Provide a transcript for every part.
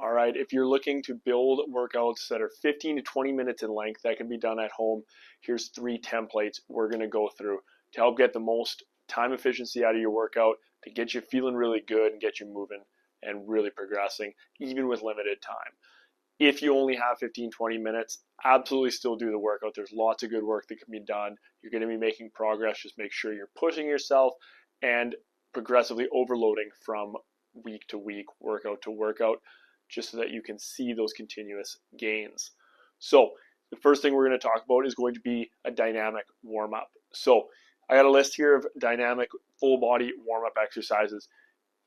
All right, if you're looking to build workouts that are 15 to 20 minutes in length that can be done at home, here's 3 templates we're going to go through to help get the most time efficiency out of your workout, to get you feeling really good and get you moving and really progressing, even with limited time. If you only have 15, 20 minutes, absolutely still do the workout. There's lots of good work that can be done. You're going to be making progress. Just make sure you're pushing yourself and progressively overloading from week to week, workout to workout, just so that you can see those continuous gains. So the first thing we're going to talk about is going to be a dynamic warm-up. So I got a list here of dynamic full body warm-up exercises.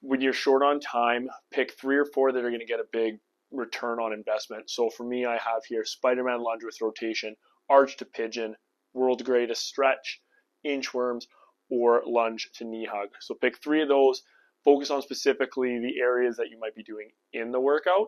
When you're short on time, pick 3 or 4 that are going to get a big return on investment. So for me, I have here Spider-Man lunge with rotation, arch to pigeon, world's greatest stretch, inchworms, or lunge to knee hug. So pick 3 of those. Focus on specifically the areas that you might be doing in the workout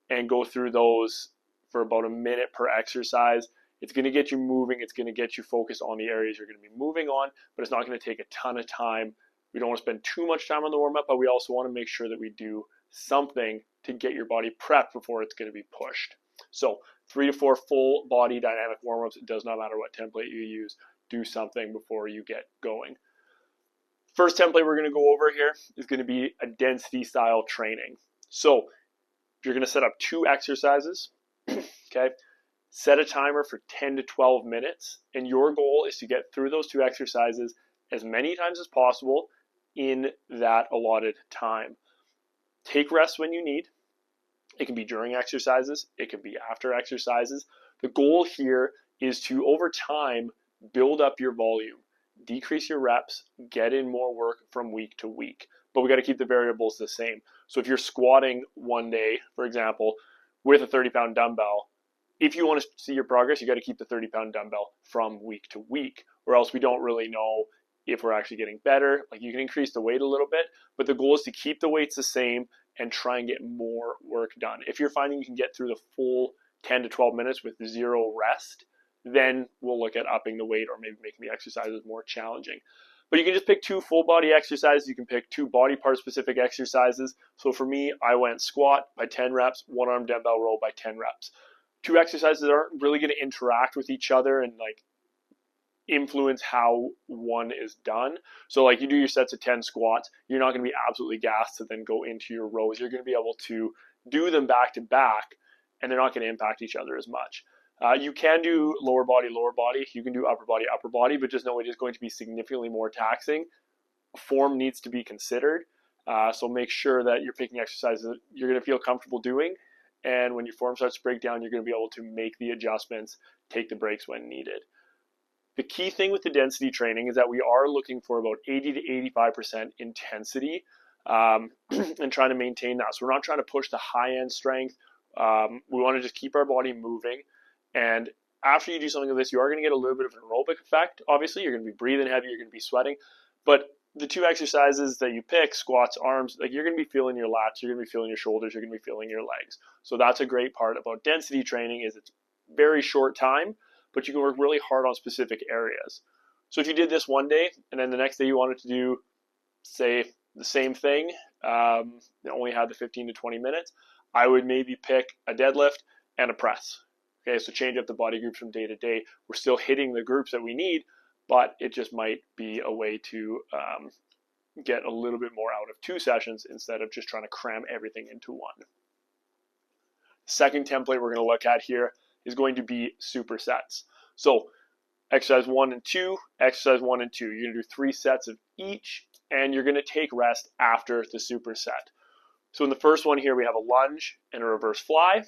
and go through those for about a minute per exercise. It's going to get you moving. It's going to get you focused on the areas you're going to be moving on, but it's not going to take a ton of time. We don't want to spend too much time on the warm-up, but we also want to make sure that we do something to get your body prepped before it's going to be pushed. So 3 to 4 full body dynamic warm-ups. It does not matter what template you use. Do something before you get going. First template we're going to go over here is going to be a density style training. So you're going to set up 2 exercises, okay? Set a timer for 10 to 12 minutes, and your goal is to get through those 2 exercises as many times as possible in that allotted time. Take rest when you need. It can be during exercises. It can be after exercises. The goal here is to, over time, build up your volume. Decrease your reps, get in more work from week to week. But we got to keep the variables the same. So if you're squatting one day, for example, with a 30-pound dumbbell, if you want to see your progress, you got to keep the 30-pound dumbbell from week to week, or else we don't really know if we're actually getting better. Like, you can increase the weight a little bit, but the goal is to keep the weights the same and try and get more work done. If you're finding you can get through the full 10 to 12 minutes with 0 rest, then we'll look at upping the weight or maybe making the exercises more challenging. But you can just pick 2 full body exercises. You can pick 2 body part specific exercises. So for me, I went squat by 10 reps, 1-arm dumbbell row by 10 reps. 2 exercises that aren't really going to interact with each other and like influence how one is done. So like, you do your sets of 10 squats, you're not going to be absolutely gassed to then go into your rows. You're going to be able to do them back to back, and they're not going to impact each other as much. You can do lower body. You can do upper body, but just know it is going to be significantly more taxing. Form needs to be considered. So make sure that you're picking exercises that you're going to feel comfortable doing. And when your form starts to break down, you're going to be able to make the adjustments, take the breaks when needed. The key thing with the density training is that we are looking for about 80 to 85% intensity and trying to maintain that. So we're not trying to push the high-end strength. We want to just keep our body moving. And after you do something like this, you are going to get a little bit of an aerobic effect. Obviously, you're going to be breathing heavy, you're going to be sweating. But the 2 exercises that you pick, squats, arms, like, you're going to be feeling your lats, you're going to be feeling your shoulders, you're going to be feeling your legs. So that's a great part about density training, is it's very short time, but you can work really hard on specific areas. So if you did this one day, and then the next day you wanted to do, say, the same thing, only had the 15 to 20 minutes, I would maybe pick a deadlift and a press. Okay, so change up the body groups from day to day. We're still hitting the groups that we need, but it just might be a way to get a little bit more out of 2 sessions instead of just trying to cram everything into one. Second template we're going to look at here is going to be supersets. So exercise 1 and 2, exercise 1 and 2. You're going to do 3 sets of each, and you're going to take rest after the superset. So in the first one here, we have a lunge and a reverse fly.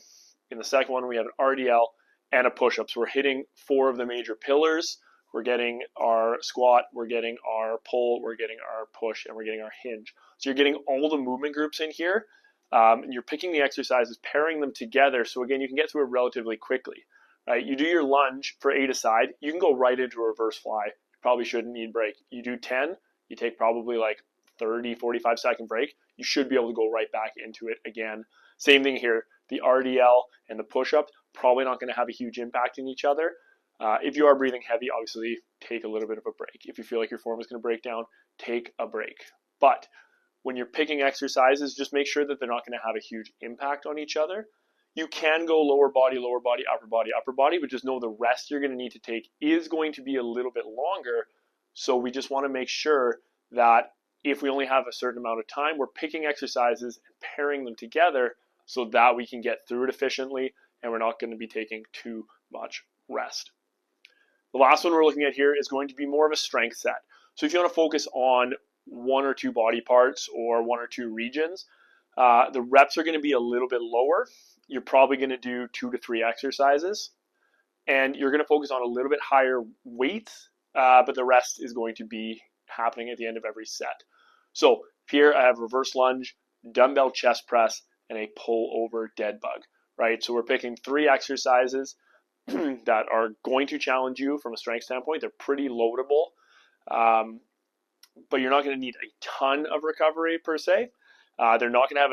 In the second one, we have an RDL and a push-up. So we're hitting 4 of the major pillars. We're getting our squat, we're getting our pull, we're getting our push, and we're getting our hinge. So you're getting all the movement groups in here, and you're picking the exercises, pairing them together. So again, you can get through it relatively quickly. Right? You do your lunge for 8 aside, you can go right into a reverse fly. You probably shouldn't need break. You do 10, you take probably like 30, 45 second break. You should be able to go right back into it again. Same thing here. The RDL and the push-up, probably not going to have a huge impact in each other. If you are breathing heavy, obviously take a little bit of a break. If you feel like your form is going to break down, take a break. But when you're picking exercises, just make sure that they're not going to have a huge impact on each other. You can go lower body, upper body, but just know the rest you're going to need to take is going to be a little bit longer. So we just want to make sure that if we only have a certain amount of time, we're picking exercises and pairing them together so that we can get through it efficiently and we're not going to be taking too much rest. The last one we're looking at here is going to be more of a strength set. So if you want to focus on one or two body parts or one or two regions, the reps are going to be a little bit lower. You're probably going to do 2 to 3 exercises, and you're going to focus on a little bit higher weights, but the rest is going to be happening at the end of every set. So here I have reverse lunge, dumbbell chest press, and a pull over dead bug, right? So we're picking 3 exercises that are going to challenge you from a strength standpoint. They're pretty loadable, but you're not going to need a ton of recovery per se. They're not going to have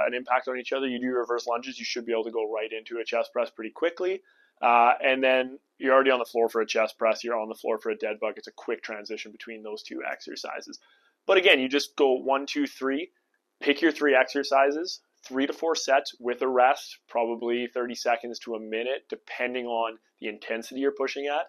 an impact on each other. You do reverse lunges, you should be able to go right into a chest press pretty quickly. And then you're already on the floor for a chest press, you're on the floor for a dead bug. It's a quick transition between those 2 exercises. But again, you just go 1, 2, 3, pick your 3 exercises, 3 to 4 sets with a rest, probably 30 seconds to a minute, depending on the intensity you're pushing at.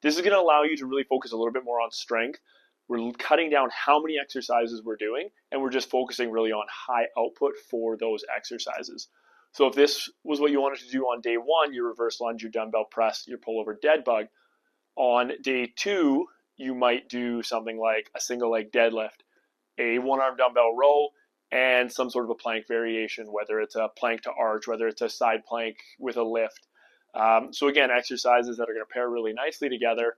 This is going to allow you to really focus a little bit more on strength. We're cutting down how many exercises we're doing, and we're just focusing really on high output for those exercises. So if this was what you wanted to do on day 1, your reverse lunge, your dumbbell press, your pull over dead bug, on day 2, you might do something like a single leg deadlift, a 1-arm dumbbell row, and some sort of a plank variation, whether it's a plank to arch, whether it's a side plank with a lift. So again, exercises that are going to pair really nicely together,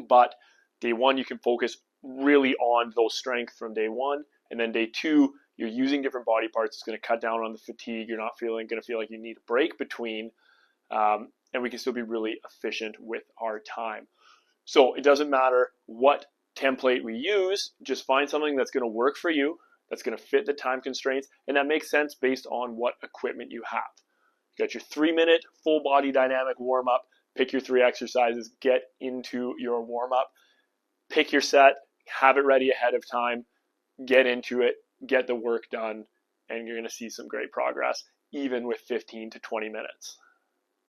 but day 1, you can focus really on those strength from day 1. And then day 2, you're using different body parts. It's going to cut down on the fatigue. You're not going to feel like you need a break between. And we can still be really efficient with our time. So it doesn't matter what template we use. Just find something that's going to work for you, that's going to fit the time constraints, and that makes sense based on what equipment you have. You got your 3-minute full body dynamic warm-up. Pick your 3 exercises. Get into your warm-up. Pick your set, have it ready ahead of time, get into it, get the work done, and you're going to see some great progress, even with 15 to 20 minutes.